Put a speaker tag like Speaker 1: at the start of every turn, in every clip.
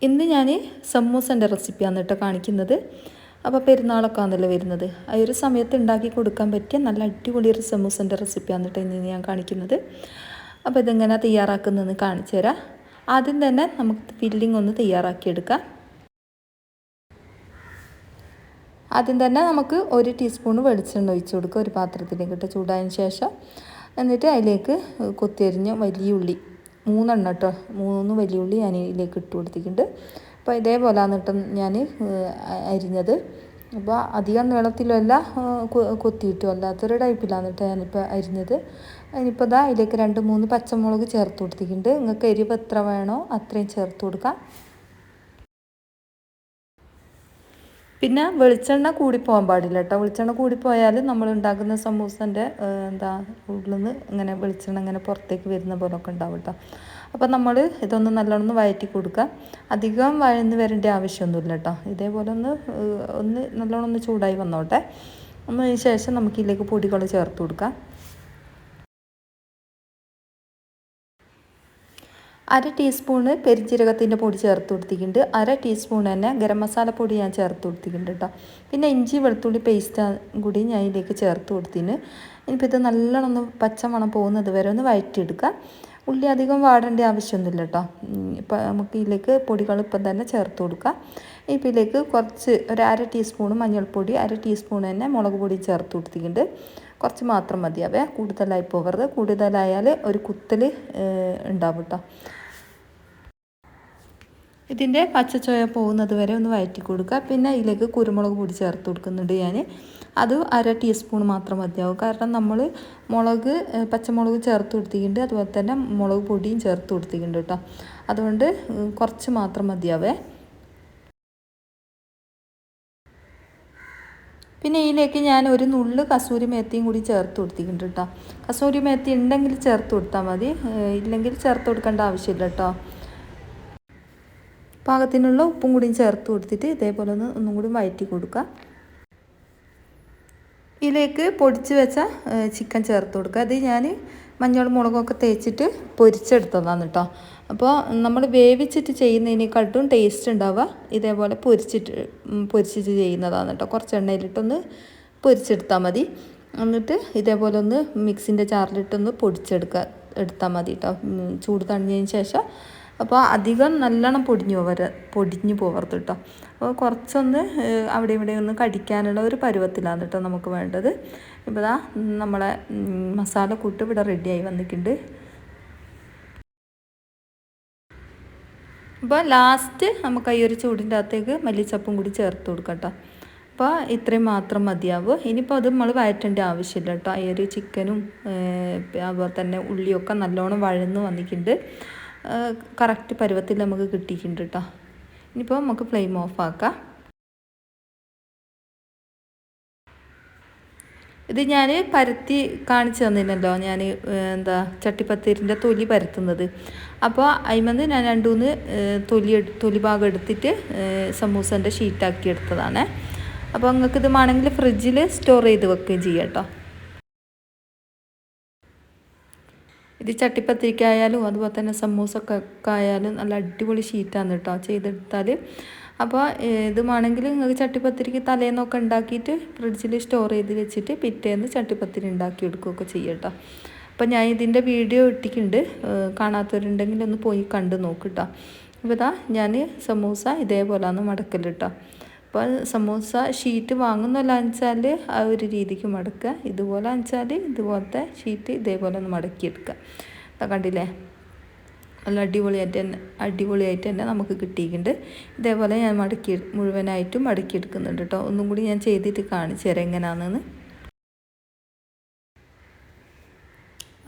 Speaker 1: ഇന്ന് ഞാൻ സമൂസൻ്റെ റെസിപ്പിയാണ് കേട്ടോ കാണിക്കുന്നത്. അപ്പോൾ പെരുന്നാളൊക്കെ ആണല്ലോ വരുന്നത്. ആ ഒരു സമയത്ത് ഉണ്ടാക്കി കൊടുക്കാൻ പറ്റിയ നല്ല അടിപൊളി ഒരു സമൂസൻ്റെ റെസിപ്പിയാണ് കേട്ടോ ഇന്ന് ഞാൻ കാണിക്കുന്നത്. അപ്പോൾ ഇതെങ്ങനെ തയ്യാറാക്കുന്നതെന്ന് കാണിച്ചു തരാം. ആദ്യം തന്നെ നമുക്ക് ഫില്ലിംഗ് ഒന്ന് തയ്യാറാക്കിയെടുക്കാം. ആദ്യം തന്നെ നമുക്ക് 1 ടീസ്പൂൺ വെളിച്ചെണ്ണ ഒഴിച്ച് കൊടുക്കുക ഒരു പാത്രത്തിലേക്ക് ഇട്ട് ചൂടായതിന് ശേഷം. എന്നിട്ട് അതിലേക്ക് കൊത്തിയരിഞ്ഞ വലിയ ഉള്ളി 3 എണ്ണം കേട്ടോ, 3 വലിയ ഉള്ളി ഞാൻ ഇതിലേക്ക് ഇട്ട് കൊടുത്തിട്ടുണ്ട്. അപ്പോൾ ഇതേപോലെയാണ് കേട്ടോ ഞാൻ അരിഞ്ഞത്. അപ്പോൾ അധികം നീളത്തിലല്ല കൊത്തിയിട്ടും അല്ലാത്തൊരു ടൈപ്പിലാണ് കേട്ടോ ഞാനിപ്പോൾ അരിഞ്ഞത്. ഇനിയിപ്പോൾ ഇതാ അതിലേക്ക് 2-3 പച്ചമുളക് ചേർത്ത് കൊടുത്തിട്ടുണ്ട്. നിങ്ങൾക്ക് എരിവ് എത്ര വേണോ അത്രയും ചേർത്ത് കൊടുക്കാം. പിന്നെ വെളിച്ചെണ്ണ കൂടിപ്പോകാൻ പാടില്ല കേട്ടോ. വെളിച്ചെണ്ണ കൂടിപ്പോയാൽ നമ്മൾ ഉണ്ടാക്കുന്ന സമൂസൻ്റെ ഉള്ളിൽ നിന്ന് ഇങ്ങനെ വെളിച്ചെണ്ണ ഇങ്ങനെ പുറത്തേക്ക് വരുന്ന പോലൊക്കെ ഉണ്ടാവും കേട്ടോ. അപ്പോൾ നമ്മൾ ഇതൊന്ന് നല്ലോണം വഴറ്റി കൊടുക്കുക. അധികം വഴന്ന് വരേണ്ട ആവശ്യമൊന്നുമില്ല കേട്ടോ. ഇതേപോലെ ഒന്ന് നല്ലോണം ചൂടായി വന്നോട്ടെ. അതിന് ശേഷം നമുക്ക് ഇതിലേക്ക് പൊടികൾ ചേർത്ത് കൊടുക്കാം. 1/2 ടീസ്പൂണ് പെരിഞ്ജീരകത്തിൻ്റെ പൊടി ചേർത്ത് കൊടുത്തിട്ടുണ്ട്. 1/2 ടീസ്പൂൺ തന്നെ ഗരം മസാല പൊടി ഞാൻ ചേർത്ത് കൊടുത്തിട്ടുണ്ട് കേട്ടോ. പിന്നെ ഇഞ്ചി വെളുത്തുള്ളി പേസ്റ്റ് കൂടി ഞാൻ ഇതിലേക്ക് ചേർത്ത് കൊടുത്തിന്. ഇനിയിപ്പോൾ ഇത് നല്ലോണം പച്ചമണം പോകുന്നത് വരെ ഒന്ന് വഴറ്റിയെടുക്കുക. ഉള്ളി അധികം വാടേണ്ട ആവശ്യമൊന്നുമില്ല കേട്ടോ. ഇപ്പോൾ നമുക്ക് ഇതിലേക്ക് പൊടികൾ ഇപ്പം തന്നെ ചേർത്ത് കൊടുക്കുക. ഇപ്പോൾ ഇതിലേക്ക് കുറച്ച് 1/2 ടീസ്പൂൺ മഞ്ഞൾപ്പൊടി, 1/2 ടീസ്പൂൺ തന്നെ മുളക് പൊടി ചേർത്ത് കൊടുത്തിട്ടുണ്ട്. കുറച്ച് മാത്രം മതിയാവേ, കൂടുതലായി പോകരുത്. കൂടുതലായാൽ ഒരു കുത്തൽ ഉണ്ടാവും കേട്ടോ. ഇതിൻ്റെ പച്ചച്ചോയ പോകുന്നത് വരെ ഒന്ന് വഴറ്റി കൊടുക്കുക. പിന്നെ ഇതിലേക്ക് കുരുമുളക് പൊടി ചേർത്ത് കൊടുക്കുന്നുണ്ട് ഞാൻ. അത് 1/2 ടീസ്പൂൺ മാത്രം മതിയാവും. കാരണം നമ്മൾ പച്ചമുളക് ചേർത്ത് കൊടുത്തിട്ടുണ്ട്, അതുപോലെ തന്നെ മുളക് പൊടിയും ചേർത്ത് കൊടുത്തിട്ടുണ്ട് കേട്ടോ. അതുകൊണ്ട് കുറച്ച് മാത്രം മതിയാവേ. പിന്നെ ഇതിലേക്ക് ഞാൻ ഒരു നുള്ള് കസൂരി മേത്തിയും കൂടി ചേർത്ത് കൊടുത്തിട്ടുണ്ട് കേട്ടോ. കസൂരി മേത്തി ഉണ്ടെങ്കിൽ ചേർത്ത് കൊടുത്താൽ മതി, ഇല്ലെങ്കിൽ ചേർത്ത് കൊടുക്കേണ്ട ആവശ്യമില്ല കേട്ടോ. പാകത്തിനുള്ള ഉപ്പും കൂടിയും ചേർത്ത് കൊടുത്തിട്ട് ഇതേപോലെ ഒന്നും കൂടി വഴറ്റി കൊടുക്കുക. ഇതിലേക്ക് പൊടിച്ച് വെച്ച ചിക്കൻ ചേർത്ത് കൊടുക്കുക. അത് ഞാൻ മഞ്ഞൾ മുളകൊക്കെ തേച്ചിട്ട് പൊരിച്ചെടുത്തതാണ് കേട്ടോ. അപ്പോൾ നമ്മൾ വേവിച്ചിട്ട് ചെയ്യുന്നതിനേക്കാട്ടും ടേസ്റ്റ് ഉണ്ടാവുക ഇതേപോലെ പൊരിച്ചിട്ട് ചെയ്യുന്നതാണ് കേട്ടോ. കുറച്ച് എണ്ണയിലിട്ടൊന്ന് പൊരിച്ചെടുത്താൽ മതി. എന്നിട്ട് ഇതേപോലെ ഒന്ന് മിക്സിൻ്റെ ജാറിലിട്ടൊന്ന് എടുത്താൽ മതി കേട്ടോ. ചൂട് തണിഞ്ഞതിന് ശേഷം. അപ്പോൾ അധികം നല്ലോണം പൊടിഞ്ഞു പോകരുത് കേട്ടോ. അപ്പോൾ കുറച്ചൊന്ന് അവിടെ ഇവിടെ ഒന്ന് കടിക്കാനുള്ള ഒരു പരുവത്തിലാണ് കേട്ടോ നമുക്ക് വേണ്ടത്. ഇപ്പോൾ ദാ നമ്മളെ മസാല കൂട്ട് ഇവിടെ റെഡിയായി വന്നിട്ടുണ്ട്. അപ്പോൾ ലാസ്റ്റ് നമുക്ക് ഈ ഒരു ചൂടിൻ്റെ അകത്തേക്ക് മല്ലിച്ചപ്പും കൂടി ചേർത്ത് കൊടുക്കാം കേട്ടോ. അപ്പോൾ ഇത്രയും മാത്രം മതിയാവും. ഇനിയിപ്പോൾ അത് നമ്മൾ വഴറ്റേണ്ട ആവശ്യമില്ല കേട്ടോ. ഈ ഒരു ചിക്കനും അതുപോലെ തന്നെ ഉള്ളിയൊക്കെ നല്ലോണം വഴന്ന് വന്നിട്ടുണ്ട്. കറക്റ്റ് പരുവത്തിൽ നമുക്ക് കിട്ടിയിട്ടുണ്ട് കേട്ടോ. ഇനിയിപ്പോൾ നമുക്ക് ഫ്ലെയിം ഓഫ് ആക്കാം. ഇത് ഞാൻ പരത്തി കാണിച്ചു തന്നില്ലല്ലോ, ഞാൻ ചട്ടിപ്പത്തിരിൻ്റെ തൊലി പരത്തുന്നത്. അപ്പോൾ അതിമെന്ന് ഞാൻ 2-3 തൊലി ഭാഗം എടുത്തിട്ട് സമൂസൻ്റെ ഷീറ്റാക്കി എടുത്തതാണ്. അപ്പോൾ നിങ്ങൾക്ക് ഇത് വേണമെങ്കിൽ ഫ്രിഡ്ജിൽ സ്റ്റോർ ചെയ്ത് വെക്കുകയും ചെയ്യാം കേട്ടോ. ഇത് ചട്ടിപ്പത്തിരിക്കായാലും അതുപോലെ തന്നെ സമൂസക്കൊക്കെ ആയാലും നല്ല അടിപൊളി ഷീറ്റാണ് കേട്ടോ ചെയ്തെടുത്താൽ. അപ്പോൾ ഇത് വേണമെങ്കിൽ നിങ്ങൾക്ക് ചട്ടിപ്പത്തിരിക്ക് തലേന്നൊക്കെ ഉണ്ടാക്കിയിട്ട് ഫ്രിഡ്ജിൽ സ്റ്റോർ ചെയ്ത് വെച്ചിട്ട് പിറ്റേന്ന് ചട്ടിപ്പത്തിരി ഉണ്ടാക്കി എടുക്കുകയൊക്കെ ചെയ്യാം കേട്ടോ. അപ്പോൾ ഞാൻ ഇതിൻ്റെ വീഡിയോ ഇട്ടിട്ടുണ്ട്, കാണാത്തവരുണ്ടെങ്കിൽ ഒന്ന് പോയി കണ്ട് നോക്ക് കേട്ടോ. അപ്പോൾ ഇതാ ഞാൻ സമൂസ ഇതേപോലെയാണ് മടക്കൽ കേട്ടോ. അപ്പോൾ സമൂസ ഷീറ്റ് വാങ്ങുന്നല്ല വെച്ചാൽ ആ ഒരു രീതിക്ക് മടക്കുക. ഇതുപോലെ വെച്ചാൽ ഇതുപോലത്തെ ഷീറ്റ് ഇതേപോലെ ഒന്ന് മടക്കിയെടുക്കുക. കണ്ടില്ലേ, നല്ല അടിപൊളിയായിട്ട് തന്നെ നമുക്ക് കിട്ടിയിട്ടുണ്ട്. ഇതേപോലെ ഞാൻ മുഴുവനായിട്ടും മടക്കിയെടുക്കുന്നുണ്ട് കേട്ടോ. ഒന്നും കൂടി ഞാൻ ചെയ്തിട്ട് കാണിച്ചു തരാം എങ്ങനെയാണെന്ന്.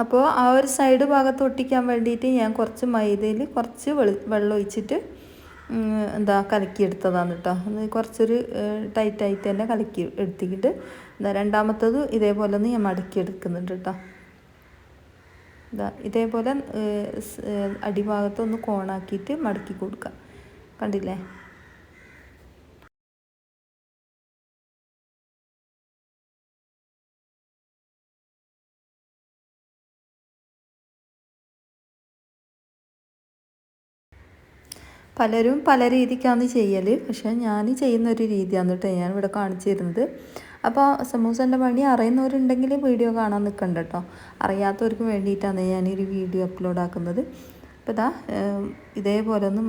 Speaker 1: അപ്പോൾ ആ ഒരു സൈഡ് ഭാഗത്ത് ഒട്ടിക്കാൻ വേണ്ടിയിട്ട് ഞാൻ കുറച്ച് മൈദയിൽ കുറച്ച് വെള്ളം ഒഴിച്ചിട്ട് കലക്കിയെടുത്തതാണ് കേട്ടോ. കുറച്ചൊരു ടൈറ്റായിട്ട് തന്നെ കലക്കി എടുത്തിട്ട് രണ്ടാമത്തത് ഇതേപോലെ ഒന്ന് ഞാൻ മടക്കിയെടുക്കുന്നുണ്ട് കേട്ടോ. ഇതേപോലെ അടിഭാഗത്തൊന്ന് കോണാക്കിയിട്ട് മടക്കി കൊടുക്കുക. കണ്ടില്ലേ, പലരും പല രീതിക്കാണ് ചെയ്യൽ, പക്ഷേ ഞാൻ ചെയ്യുന്നൊരു രീതിയാണ് കേട്ടോ ഞാനിവിടെ കാണിച്ചു തരുന്നത്. അപ്പോൾ സമൂസൻ്റെ പണി അറിയുന്നവരുണ്ടെങ്കിൽ വീഡിയോ കാണാൻ നിൽക്കണ്ട കേട്ടോ. അറിയാത്തവർക്ക് വേണ്ടിയിട്ടാണ് ഞാനൊരു വീഡിയോ അപ്ലോഡ് ആക്കുന്നത്. അപ്പോൾ ഇതാ ഇതേപോലെ ഒന്ന്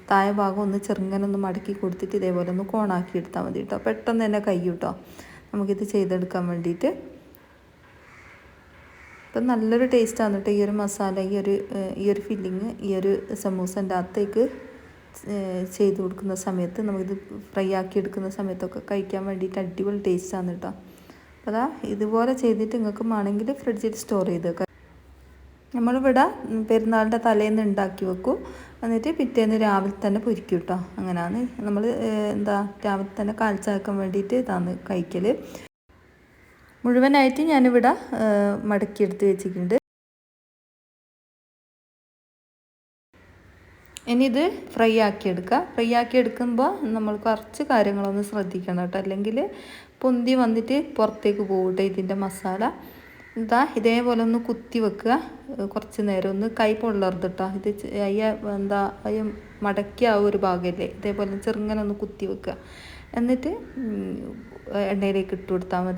Speaker 1: താഴെ ഭാഗം ഒന്ന് ചെറുങ്ങനെ ഒന്ന് മടക്കി കൊടുത്തിട്ട് ഇതേപോലെ ഒന്ന് കോണാക്കി എടുത്താൽ മതി കേട്ടോ. പെട്ടെന്ന് തന്നെ കഴിയും കേട്ടോ നമുക്കിത് ചെയ്തെടുക്കാൻ വേണ്ടിയിട്ട്. അപ്പം നല്ലൊരു ടേസ്റ്റാണ് കേട്ടോ ഈ ഒരു മസാല, ഈ ഒരു ഫില്ലിങ് ഈ ഒരു സമൂസൻ്റെ അകത്തേക്ക് ചെയ്ത് കൊടുക്കുന്ന സമയത്ത്, നമുക്കിത് ഫ്രൈ ആക്കി എടുക്കുന്ന സമയത്തൊക്കെ കഴിക്കാൻ വേണ്ടിയിട്ട് അടിപൊളി ടേസ്റ്റാണ് കേട്ടോ. അപ്പോൾ അതാ ഇതുപോലെ ചെയ്തിട്ട് നിങ്ങൾക്ക് വേണമെങ്കിൽ ഫ്രിഡ്ജിൽ സ്റ്റോർ ചെയ്ത് വെക്കാം. നമ്മളിവിടെ പെരുന്നാളിൻ്റെ തലേന്ന് ഉണ്ടാക്കി വെക്കും, എന്നിട്ട് പിറ്റേന്ന് രാവിലെ തന്നെ പൊരിക്കും കേട്ടോ. അങ്ങനെയാണ് നമ്മൾ രാവിലെ തന്നെ കാൽച്ചാക്കാൻ വേണ്ടിയിട്ട് ഇതാണ് കഴിക്കൽ. മുഴുവനായിട്ട് ഞാനിവിടെ മടക്കിയെടുത്ത് വെച്ചിട്ടുണ്ട്. ഇനി ഇത് ഫ്രൈ ആക്കി എടുക്കുക. ഫ്രൈ ആക്കി എടുക്കുമ്പോൾ നമ്മൾ കുറച്ച് കാര്യങ്ങളൊന്ന് ശ്രദ്ധിക്കണം കേട്ടോ, അല്ലെങ്കിൽ പൊന്തി വന്നിട്ട് പുറത്തേക്ക് പോകട്ടെ ഇതിൻ്റെ മസാല. ഇതേപോലെ ഒന്ന് കുത്തി വെക്കുക കുറച്ച് നേരം, ഒന്ന് കൈ പൊള്ളരുത് കേട്ടോ. ഇത് അയ്യ മടക്കിയ ആ ഒരു ഭാഗമല്ലേ, ഇതേപോലെ ചെറുങ്ങനെ ഒന്ന് കുത്തി വെക്കുക. എന്നിട്ട് എണ്ണയിലേക്ക് ഇട്ട് കൊടുത്താൽ മതി.